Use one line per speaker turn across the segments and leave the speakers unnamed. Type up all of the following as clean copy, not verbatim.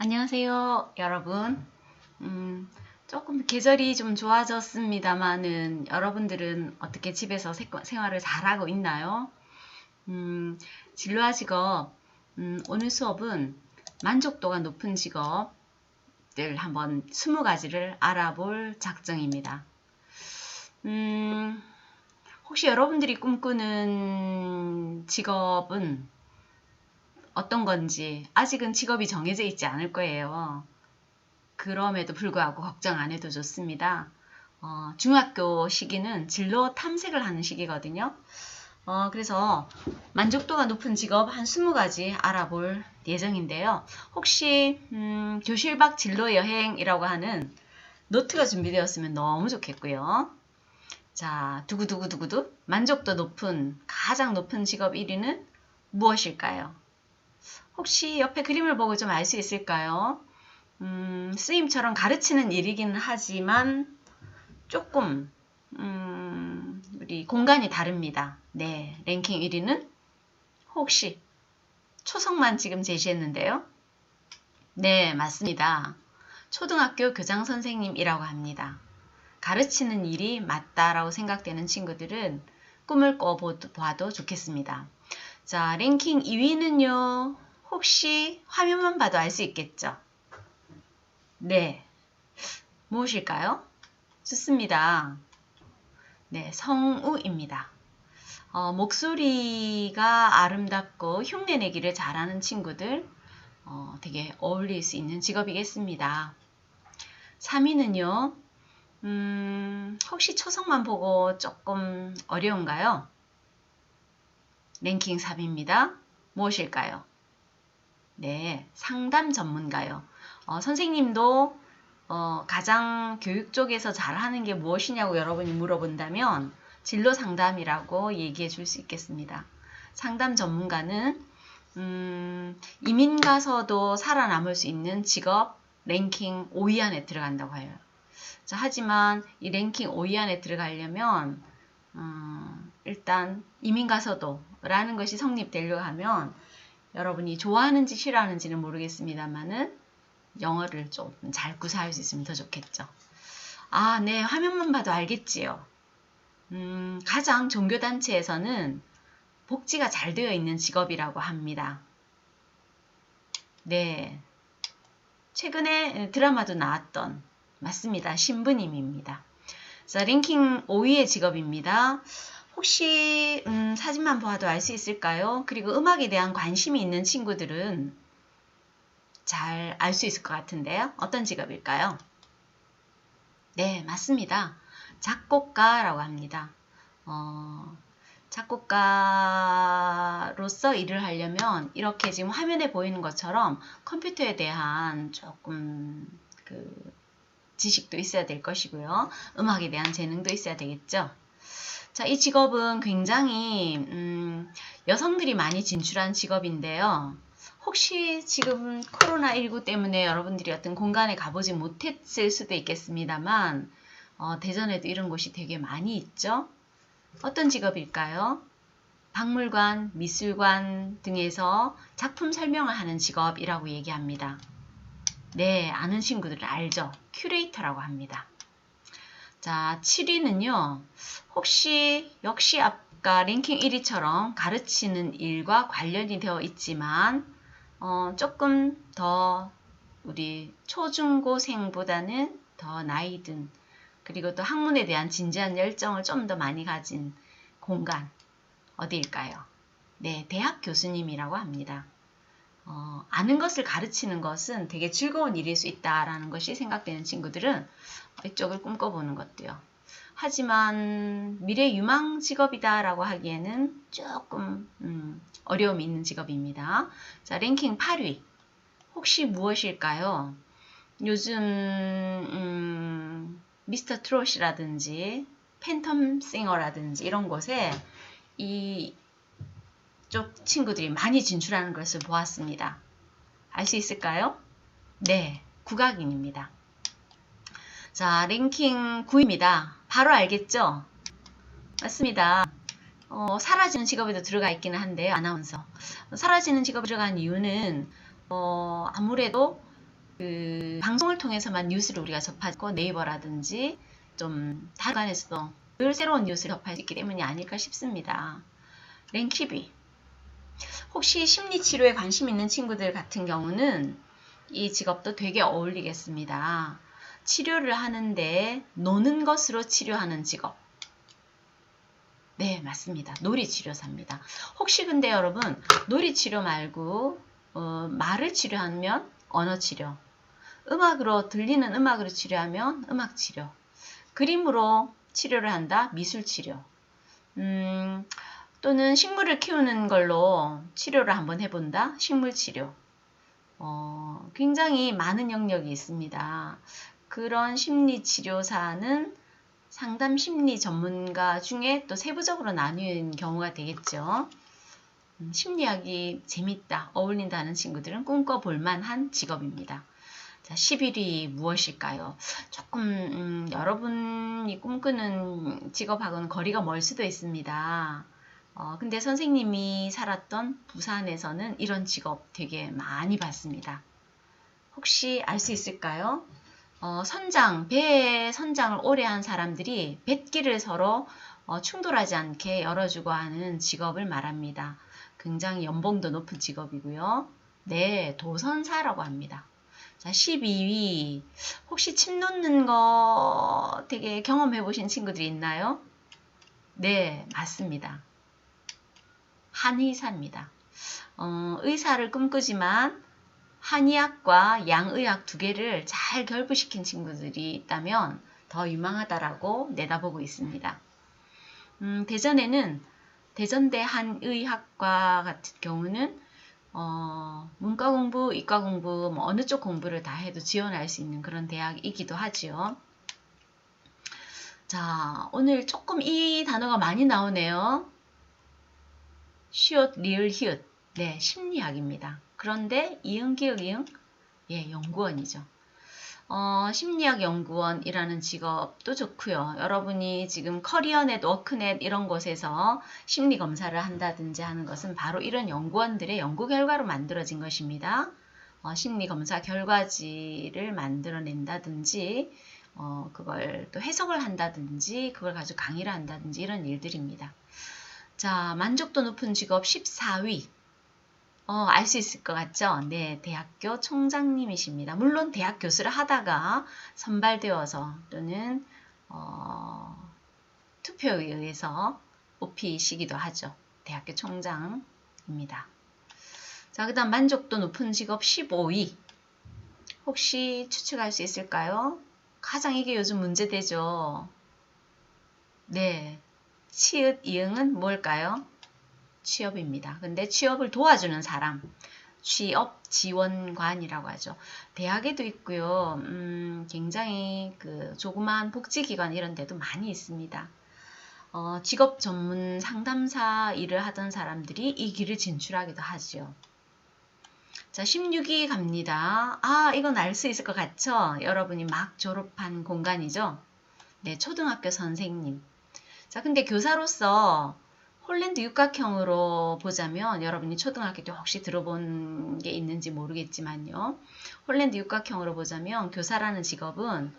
안녕하세요, 여러분. 조금 계절이 좀 좋아졌습니다만은 여러분들은 어떻게 집에서 생활을 잘하고 있나요? 진로와 직업, 오늘 수업은 만족도가 높은 직업들 한번 20가지를 알아볼 작정입니다. 혹시 여러분들이 꿈꾸는 직업은 어떤 건지 아직은 직업이 정해져 있지 않을 거예요. 그럼에도 불구하고 걱정 안 해도 좋습니다. 중학교 시기는 진로 탐색을 하는 시기거든요. 그래서 만족도가 높은 직업 한 20가지 알아볼 예정인데요. 혹시 교실 밖 진로 여행이라고 하는 노트가 준비되었으면 너무 좋겠고요. 자, 두구두구두구두 만족도 높은 가장 높은 직업 1위는 무엇일까요? 혹시 옆에 그림을 보고 좀 알 수 있을까요? 스님처럼 가르치는 일이긴 하지만 조금 우리 공간이 다릅니다. 네, 랭킹 1위는 혹시 초성만 지금 제시했는데요. 네, 맞습니다. 초등학교 교장 선생님이라고 합니다. 가르치는 일이 맞다라고 생각되는 친구들은 꿈을 꿔봐도 좋겠습니다. 자, 랭킹 2위는요. 혹시 화면만 봐도 알 수 있겠죠? 네, 무엇일까요? 좋습니다. 네, 성우입니다. 목소리가 아름답고 흉내내기를 잘하는 친구들 되게 어울릴 수 있는 직업이겠습니다. 3위는요. 혹시 초성만 보고 조금 어려운가요? 랭킹 3위입니다. 무엇일까요? 네, 상담 전문가요. 선생님도 가장 교육 쪽에서 잘하는 게 무엇이냐고 여러분이 물어본다면 진로 상담이라고 얘기해 줄 수 있겠습니다. 상담 전문가는 이민 가서도 살아남을 수 있는 직업 랭킹 5위 안에 들어간다고 해요. 자, 하지만 이 랭킹 5위 안에 들어가려면 일단 이민 가서도 라는 것이 성립되려고 하면 여러분이 좋아하는지 싫어하는지는 모르겠습니다만은 영어를 좀 잘 구사할 수 있으면 더 좋겠죠. 아, 네, 화면만 봐도 알겠지요. 가장 종교단체에서는 복지가 잘 되어 있는 직업이라고 합니다. 네, 최근에 드라마도 나왔던 맞습니다. 신부님입니다. 자, 랭킹 5위의 직업입니다. 혹시 사진만 봐도 알 수 있을까요? 그리고 음악에 대한 관심이 있는 친구들은 잘 알 수 있을 것 같은데요. 어떤 직업일까요? 네, 맞습니다. 작곡가라고 합니다. 작곡가로서 일을 하려면 이렇게 지금 화면에 보이는 것처럼 컴퓨터에 대한 조금 지식도 있어야 될 것이고요. 음악에 대한 재능도 있어야 되겠죠. 자, 이 직업은 굉장히 여성들이 많이 진출한 직업인데요. 혹시 지금 코로나19 때문에 여러분들이 어떤 공간에 가보지 못했을 수도 있겠습니다만 대전에도 이런 곳이 되게 많이 있죠. 어떤 직업일까요? 박물관, 미술관 등에서 작품 설명을 하는 직업이라고 얘기합니다. 네, 아는 친구들은 알죠. 큐레이터라고 합니다. 자, 7위는요. 혹시 역시 아까 랭킹 1위처럼 가르치는 일과 관련이 되어 있지만 조금 더 우리 초중고생보다는 더 나이 든 그리고 또 학문에 대한 진지한 열정을 좀 더 많이 가진 공간 어디일까요? 네, 대학 교수님이라고 합니다. 아는 것을 가르치는 것은 되게 즐거운 일일 수 있다라는 것이 생각되는 친구들은 이쪽을 꿈꿔보는 것도요. 하지만 미래 유망 직업이다라고 하기에는 조금 어려움이 있는 직업입니다. 자, 랭킹 8위. 혹시 무엇일까요? 요즘 미스터 트롯이라든지 팬텀 싱어라든지 이런 곳에 이쪽 친구들이 많이 진출하는 것을 보았습니다. 알 수 있을까요? 네, 국악인입니다. 자, 랭킹 9위입니다. 바로 알겠죠? 맞습니다. 사라지는 직업에도 들어가 있기는 한데요. 아나운서. 사라지는 직업에 들어간 이유는 아무래도 그 방송을 통해서만 뉴스를 우리가 접하고 네이버라든지 좀 다른 관에서도 늘 새로운 뉴스를 접할 수 있기 때문이 아닐까 싶습니다. 랭키비. 혹시 심리치료에 관심 있는 친구들 같은 경우는 이 직업도 되게 어울리겠습니다. 치료를 하는데 노는 것으로 치료하는 직업. 네, 맞습니다. 놀이치료사입니다. 혹시 근데 여러분 놀이치료 말고 말을 치료하면 언어치료, 음악으로 들리는 음악으로 치료하면 음악치료, 그림으로 치료를 한다 미술치료, 또는 식물을 키우는 걸로 치료를 한번 해본다 식물치료. 굉장히 많은 영역이 있습니다. 그런 심리치료사는 상담 심리 전문가 중에 또 세부적으로 나뉘는 경우가 되겠죠. 심리학이 재밌다, 어울린다는 친구들은 꿈꿔볼 만한 직업입니다. 자, 11위 무엇일까요? 조금 여러분이 꿈꾸는 직업하고는 거리가 멀 수도 있습니다. 근데 선생님이 살았던 부산에서는 이런 직업 되게 많이 봤습니다. 혹시 알 수 있을까요? 배의 선장을 오래 한 사람들이 뱃길을 서로 충돌하지 않게 열어주고 하는 직업을 말합니다. 굉장히 연봉도 높은 직업이고요. 네, 도선사라고 합니다. 자, 12위. 혹시 침 놓는 거 되게 경험해 보신 친구들이 있나요? 네, 맞습니다. 한의사입니다. 의사를 꿈꾸지만 한의학과 양의학 두 개를 잘 결부시킨 친구들이 있다면 더 유망하다라고 내다보고 있습니다. 대전에는 대전대 한의학과 같은 경우는 문과 공부, 이과 공부, 뭐 어느 쪽 공부를 다 해도 지원할 수 있는 그런 대학이기도 하지요. 자, 오늘 조금 이 단어가 많이 나오네요. 시옷, 리을, 히읗. 네, 심리학입니다. 그런데 이응, 기역, 이응? 예, 연구원이죠. 심리학 연구원이라는 직업도 좋고요. 여러분이 지금 커리어넷, 워크넷 이런 곳에서 심리 검사를 한다든지 하는 것은 바로 이런 연구원들의 연구 결과로 만들어진 것입니다. 심리 검사 결과지를 만들어낸다든지 그걸 또 해석을 한다든지 그걸 가지고 강의를 한다든지 이런 일들입니다. 자, 만족도 높은 직업 14위. 알 수 있을 것 같죠? 네, 대학교 총장님이십니다. 물론 대학 교수를 하다가 선발되어서 또는 투표에 의해서 뽑히시기도 하죠. 대학교 총장입니다. 자, 그 다음 만족도 높은 직업 15위. 혹시 추측할 수 있을까요? 가장 이게 요즘 문제되죠. 네, 치읓 이응은 뭘까요? 취업입니다. 근데 취업을 도와주는 사람, 취업 지원관이라고 하죠. 대학에도 있고요. 굉장히 그 조그마한 복지기관 이런 데도 많이 있습니다. 직업 전문 상담사 일을 하던 사람들이 이 길을 진출하기도 하죠. 자, 16위 갑니다. 이건 알 수 있을 것 같죠? 여러분이 막 졸업한 공간이죠? 네, 초등학교 선생님. 자, 근데 교사로서 홀랜드 육각형으로 보자면 여러분이 초등학교 때 혹시 들어본 게 있는지 모르겠지만요. 홀랜드 육각형으로 보자면 교사라는 직업은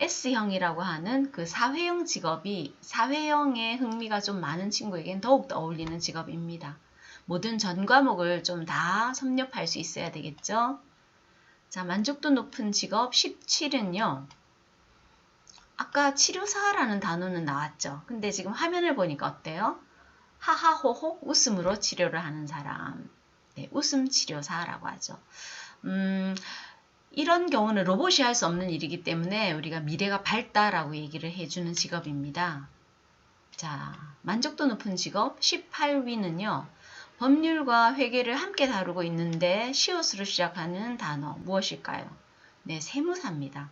S형이라고 하는 그 사회형 직업이 사회형에 흥미가 좀 많은 친구에겐 더욱더 어울리는 직업입니다. 모든 전 과목을 좀 다 섭렵할 수 있어야 되겠죠. 자, 만족도 높은 직업 17은요. 아까 치료사라는 단어는 나왔죠. 근데 지금 화면을 보니까 어때요? 하하호호 웃음으로 치료를 하는 사람. 네, 웃음 치료사라고 하죠. 이런 경우는 로봇이 할 수 없는 일이기 때문에 우리가 미래가 밝다라고 얘기를 해주는 직업입니다. 자, 만족도 높은 직업 18위는요. 법률과 회계를 함께 다루고 있는데 시옷으로 시작하는 단어 무엇일까요? 네, 세무사입니다.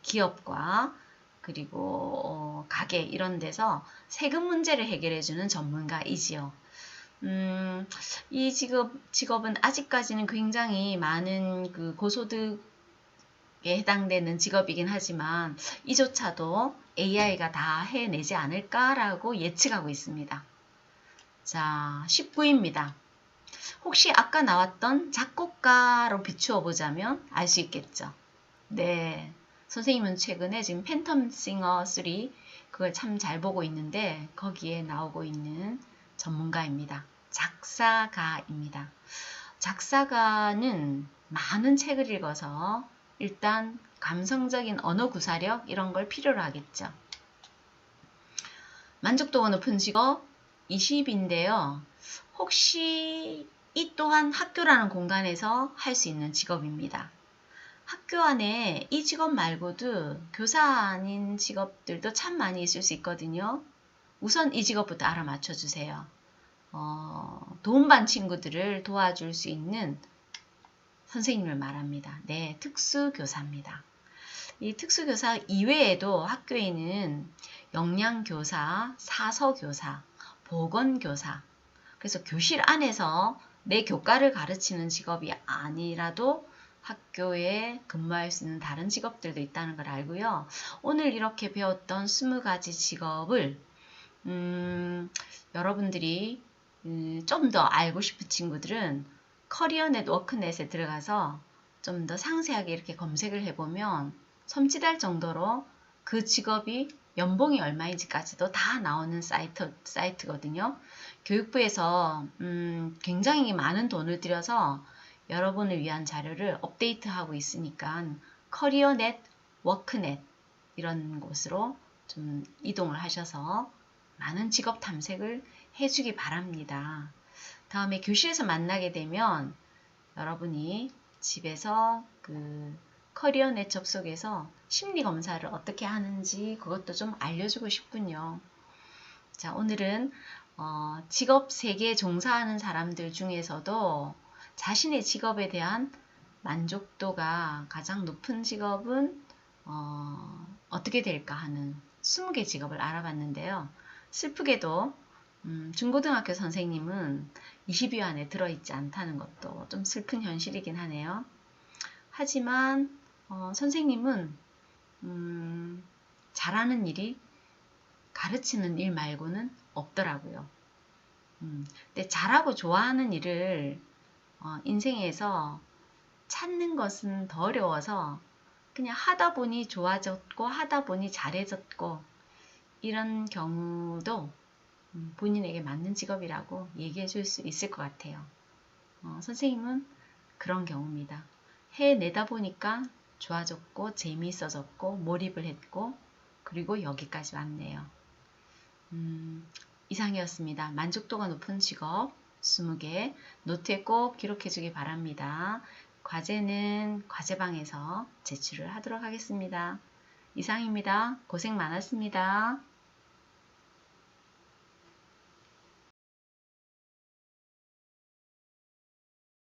기업과 그리고 가게 이런 데서 세금 문제를 해결해주는 전문가이지요. 이 직업은 아직까지는 굉장히 많은 그 고소득에 해당되는 직업이긴 하지만 이조차도 AI가 다 해내지 않을까라고 예측하고 있습니다. 자, 19위입니다. 혹시 아까 나왔던 작곡가 작가로 비추어 보자면 알 수 있겠죠. 네, 선생님은 최근에 지금 팬텀 싱어 3 그걸 참 잘 보고 있는데 거기에 나오고 있는 전문가입니다. 작사가입니다. 작사가는 많은 책을 읽어서 일단 감성적인 언어 구사력 이런 걸 필요로 하겠죠. 만족도가 높은 직업 20인데요. 혹시 이 또한 학교라는 공간에서 할 수 있는 직업입니다. 학교 안에 이 직업 말고도 교사 아닌 직업들도 참 많이 있을 수 있거든요. 우선 이 직업부터 알아맞혀 주세요. 도움반 친구들을 도와줄 수 있는 선생님을 말합니다. 네, 특수교사입니다. 이 특수교사 이외에도 학교에는 역량교사, 사서교사, 보건교사, 그래서 교실 안에서 내 교과를 가르치는 직업이 아니라도 학교에 근무할 수 있는 다른 직업들도 있다는 걸 알고요. 오늘 이렇게 배웠던 20가지 직업을 여러분들이 좀 더 알고 싶은 친구들은 커리어넷 워크넷에 들어가서 좀 더 상세하게 이렇게 검색을 해보면 섬찟할 정도로 그 직업이 연봉이 얼마인지까지도 다 나오는 사이트거든요. 교육부에서 굉장히 많은 돈을 들여서 여러분을 위한 자료를 업데이트하고 있으니까 커리어넷, 워크넷 이런 곳으로 좀 이동을 하셔서 많은 직업 탐색을 해주기 바랍니다. 다음에 교실에서 만나게 되면 여러분이 집에서 그 커리어넷 접속해서 심리검사를 어떻게 하는지 그것도 좀 알려주고 싶군요. 자, 오늘은 직업 세계에 종사하는 사람들 중에서도 자신의 직업에 대한 만족도가 가장 높은 직업은 어떻게 될까 하는 20개 직업을 알아봤는데요. 슬프게도 중고등학교 선생님은 20위 안에 들어있지 않다는 것도 좀 슬픈 현실이긴 하네요. 하지만 선생님은 잘하는 일이 가르치는 일 말고는 없더라고요. 근데 잘하고 좋아하는 일을 인생에서 찾는 것은 더 어려워서 그냥 하다 보니 좋아졌고 하다 보니 잘해졌고 이런 경우도 본인에게 맞는 직업이라고 얘기해 줄 수 있을 것 같아요. 선생님은 그런 경우입니다. 해내다 보니까 좋아졌고 재미있어졌고 몰입을 했고 그리고 여기까지 왔네요. 이상이었습니다. 만족도가 높은 직업 20개 노트에 꼭 기록해 주기 바랍니다. 과제는 과제방에서 제출을 하도록 하겠습니다. 이상입니다. 고생 많았습니다.